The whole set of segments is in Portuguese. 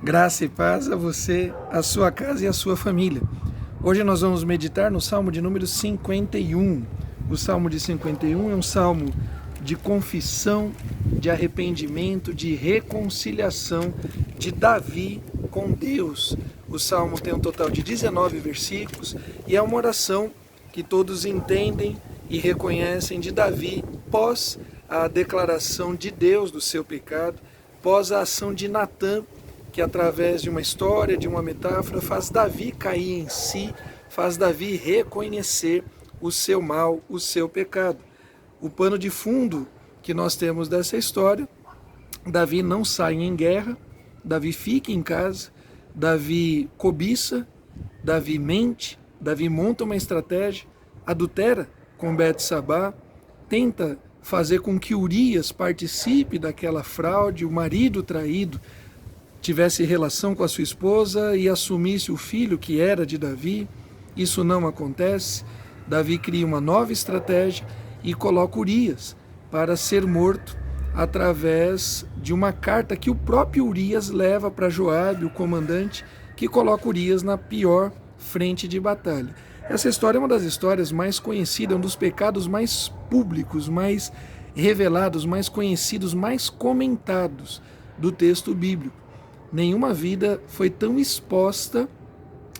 Graça e paz a você, a sua casa e a sua família. Hoje nós vamos meditar no Salmo de número 51. O Salmo de 51 é um salmo de confissão, de arrependimento, de reconciliação de Davi com Deus. O salmo tem um total de 19 versículos e é uma oração que todos entendem e reconhecem de Davi pós a declaração de Deus do seu pecado, pós a ação de Natã, que através de uma história, de uma metáfora, faz Davi cair em si, faz Davi reconhecer o seu mal, o seu pecado. O pano de fundo que nós temos dessa história: Davi não sai em guerra, Davi fica em casa, Davi cobiça, Davi mente, Davi monta uma estratégia, adultera com Betsabá, tenta fazer com que Urias participe daquela fraude, o marido traído tivesse relação com a sua esposa e assumisse o filho que era de Davi. Isso não acontece. Davi cria uma nova estratégia e coloca Urias para ser morto através de uma carta que o próprio Urias leva para Joabe, o comandante, que coloca Urias na pior frente de batalha. Essa história é uma das histórias mais conhecidas, um dos pecados mais públicos, mais revelados, mais conhecidos, mais comentados do texto bíblico. Nenhuma vida foi tão exposta,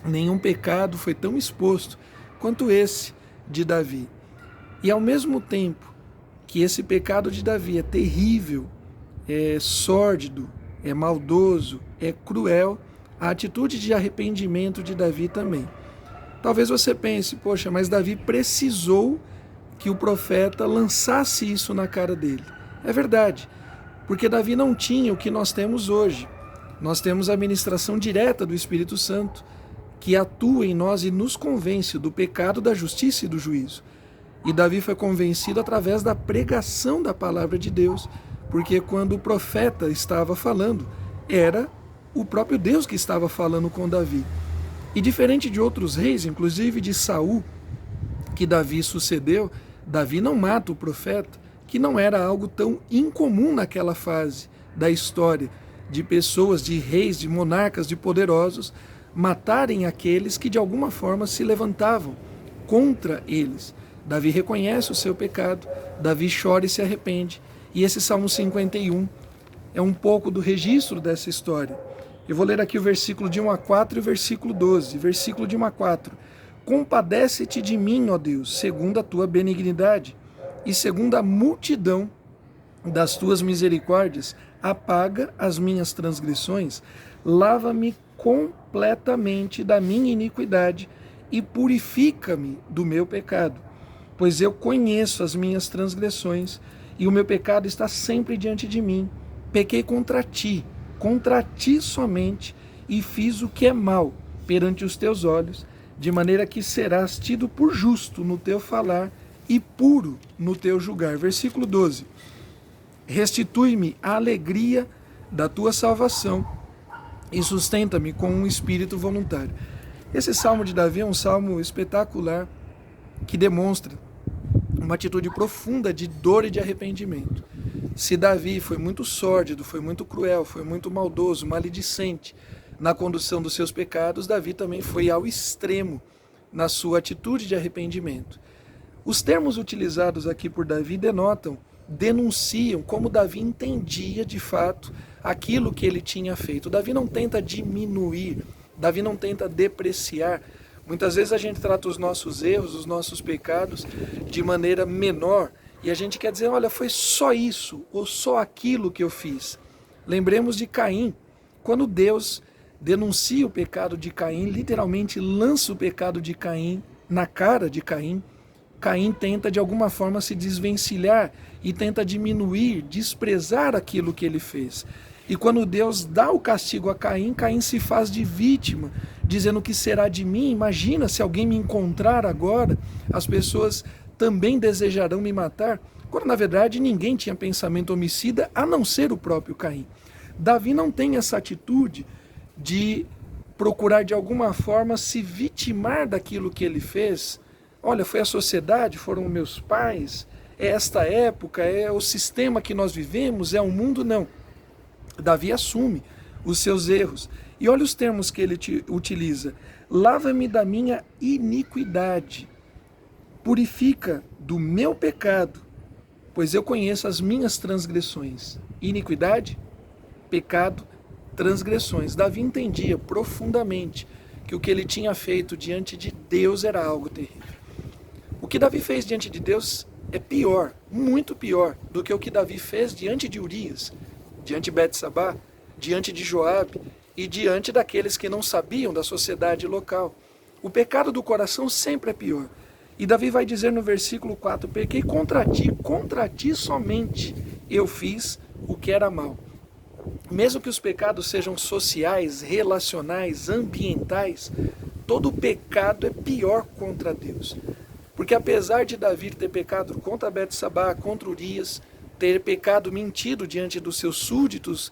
nenhum pecado foi tão exposto quanto esse de Davi. E ao mesmo tempo que esse pecado de Davi é terrível, é sórdido, é maldoso, é cruel, a atitude de arrependimento de Davi também. Talvez você pense, poxa, mas Davi precisou que o profeta lançasse isso na cara dele. É verdade, porque Davi não tinha o que nós temos hoje. Nós temos a ministração direta do Espírito Santo, que atua em nós e nos convence do pecado, da justiça e do juízo. E Davi foi convencido através da pregação da palavra de Deus, porque quando o profeta estava falando, era o próprio Deus que estava falando com Davi. E diferente de outros reis, inclusive de Saul, que Davi sucedeu, Davi não mata o profeta, que não era algo tão incomum naquela fase da história, de pessoas, de reis, de monarcas, de poderosos, matarem aqueles que de alguma forma se levantavam contra eles. Davi reconhece o seu pecado, Davi chora e se arrepende. E esse Salmo 51 é um pouco do registro dessa história. Eu vou ler aqui o versículo de 1 a 4 e o versículo 12. Versículo de 1 a 4. Compadece-te de mim, ó Deus, segundo a tua benignidade, e segundo a multidão das tuas misericórdias, apaga as minhas transgressões, lava-me completamente da minha iniquidade e purifica-me do meu pecado. Pois eu conheço as minhas transgressões e o meu pecado está sempre diante de mim. Pequei contra ti somente, e fiz o que é mal perante os teus olhos, de maneira que serás tido por justo no teu falar e puro no teu julgar. Versículo 12. Restitui-me a alegria da tua salvação e sustenta-me com um espírito voluntário. Esse salmo de Davi é um salmo espetacular que demonstra uma atitude profunda de dor e de arrependimento. Se Davi foi muito sórdido, foi muito cruel, foi muito maldoso, maledicente na condução dos seus pecados, Davi também foi ao extremo na sua atitude de arrependimento. Os termos utilizados aqui por Davi denunciam como Davi entendia de fato aquilo que ele tinha feito. Davi não tenta diminuir, Davi não tenta depreciar. Muitas vezes a gente trata os nossos erros, os nossos pecados de maneira menor e a gente quer dizer, olha, foi só isso ou só aquilo que eu fiz. Lembremos de Caim. Quando Deus denuncia o pecado de Caim, literalmente lança o pecado de Caim na cara de Caim, Caim tenta de alguma forma se desvencilhar e tenta diminuir, desprezar aquilo que ele fez. E quando Deus dá o castigo a Caim, Caim se faz de vítima, dizendo o que será de mim? Imagina se alguém me encontrar agora, as pessoas também desejarão me matar, quando na verdade ninguém tinha pensamento homicida a não ser o próprio Caim. Davi não tem essa atitude de procurar de alguma forma se vitimar daquilo que ele fez. Olha, foi a sociedade, foram meus pais, é esta época, é o sistema que nós vivemos, é o mundo. Não. Davi assume os seus erros. E olha os termos que ele utiliza: lava-me da minha iniquidade, purifica do meu pecado, pois eu conheço as minhas transgressões. Iniquidade, pecado, transgressões. Davi entendia profundamente que o que ele tinha feito diante de Deus era algo terrível. O que Davi fez diante de Deus é pior, muito pior, do que o que Davi fez diante de Urias, diante de Betsabá, diante de Joabe e diante daqueles que não sabiam da sociedade local. O pecado do coração sempre é pior. E Davi vai dizer no versículo 4, pequei contra ti somente eu fiz o que era mal. Mesmo que os pecados sejam sociais, relacionais, ambientais, todo pecado é pior contra Deus. Porque apesar de Davi ter pecado contra Betsabá, contra Urias, ter pecado mentido diante dos seus súditos,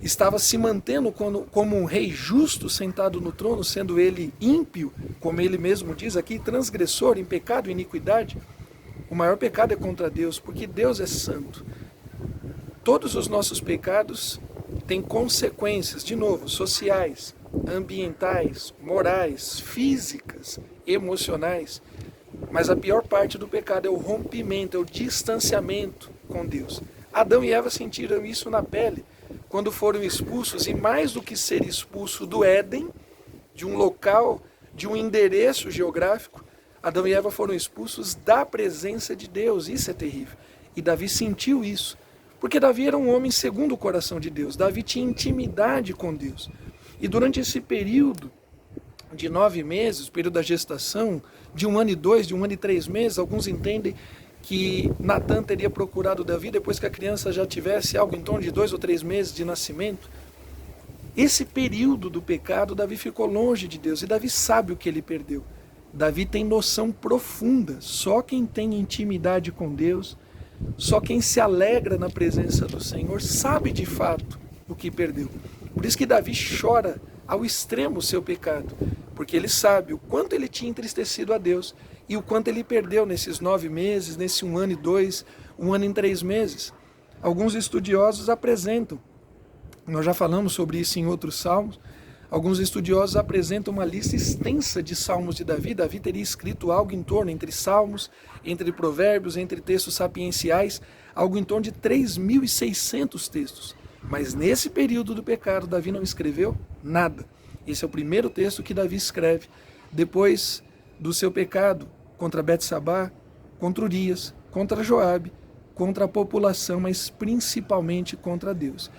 estava se mantendo como um rei justo sentado no trono, sendo ele ímpio, como ele mesmo diz aqui, transgressor em pecado e iniquidade. O maior pecado é contra Deus, porque Deus é santo. Todos os nossos pecados têm consequências, de novo, sociais, ambientais, morais, físicas, emocionais. Mas a pior parte do pecado é o rompimento, é o distanciamento com Deus. Adão e Eva sentiram isso na pele, quando foram expulsos, e mais do que ser expulso do Éden, de um local, de um endereço geográfico, Adão e Eva foram expulsos da presença de Deus. Isso é terrível. E Davi sentiu isso, porque Davi era um homem segundo o coração de Deus. Davi tinha intimidade com Deus. E durante esse período de 9 meses, o período da gestação, de 1 ano e 2, de 1 ano e 3 meses, alguns entendem que Natan teria procurado Davi depois que a criança já tivesse algo em torno de 2 ou 3 meses de nascimento. Esse período do pecado, Davi ficou longe de Deus, e Davi sabe o que ele perdeu. Davi tem noção profunda. Só quem tem intimidade com Deus, só quem se alegra na presença do Senhor, sabe de fato o que perdeu. Por isso que Davi chora ao extremo o seu pecado, porque ele sabe o quanto ele tinha entristecido a Deus e o quanto ele perdeu nesses 9 meses, nesse 1 ano e 2, 1 ano e 3 meses. Alguns estudiosos apresentam, nós já falamos sobre isso em outros salmos, alguns estudiosos apresentam uma lista extensa de salmos de Davi. Davi teria escrito algo em torno, entre salmos, entre provérbios, entre textos sapienciais, algo em torno de 3.600 textos. Mas nesse período do pecado, Davi não escreveu nada. Esse é o primeiro texto que Davi escreve, depois do seu pecado contra Betsabá, contra Urias, contra Joabe, contra a população, mas principalmente contra Deus.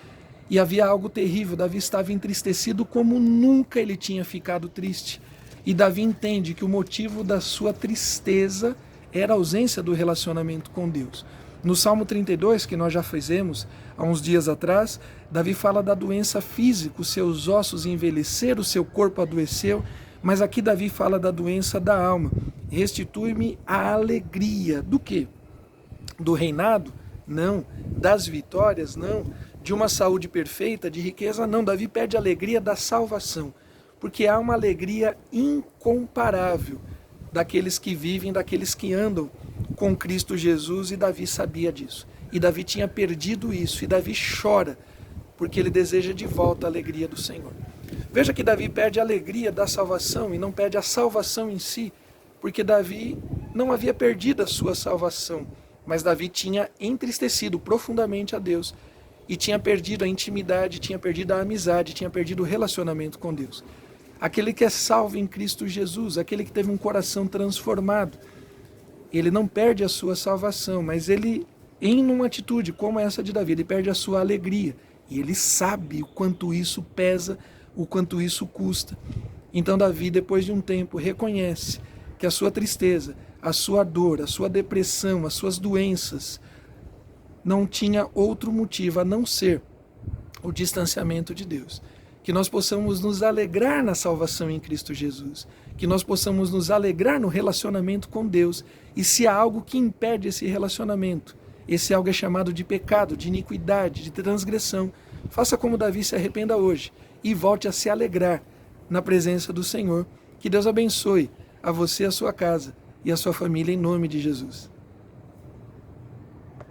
E havia algo terrível, Davi estava entristecido como nunca ele tinha ficado triste. E Davi entende que o motivo da sua tristeza era a ausência do relacionamento com Deus. No Salmo 32, que nós já fizemos há uns dias atrás, Davi fala da doença física, os seus ossos envelheceram, o seu corpo adoeceu, mas aqui Davi fala da doença da alma. Restitui-me a alegria. Do quê? Do reinado? Não. Das vitórias? Não. De uma saúde perfeita, de riqueza? Não. Davi pede a alegria da salvação, porque há uma alegria incomparável daqueles que vivem, daqueles que andam com Cristo Jesus, e Davi sabia disso. E Davi tinha perdido isso, e Davi chora, porque ele deseja de volta a alegria do Senhor. Veja que Davi pede a alegria da salvação e não pede a salvação em si, porque Davi não havia perdido a sua salvação, mas Davi tinha entristecido profundamente a Deus, e tinha perdido a intimidade, tinha perdido a amizade, tinha perdido o relacionamento com Deus. Aquele que é salvo em Cristo Jesus, aquele que teve um coração transformado, ele não perde a sua salvação, mas ele, em uma atitude como essa de Davi, ele perde a sua alegria. E ele sabe o quanto isso pesa, o quanto isso custa. Então Davi, depois de um tempo, reconhece que a sua tristeza, a sua dor, a sua depressão, as suas doenças, não tinha outro motivo a não ser o distanciamento de Deus. Que nós possamos nos alegrar na salvação em Cristo Jesus, que nós possamos nos alegrar no relacionamento com Deus, e se há algo que impede esse relacionamento, esse algo é chamado de pecado, de iniquidade, de transgressão, faça como Davi, se arrependa hoje e volte a se alegrar na presença do Senhor. Que Deus abençoe a você, a sua casa e a sua família, em nome de Jesus.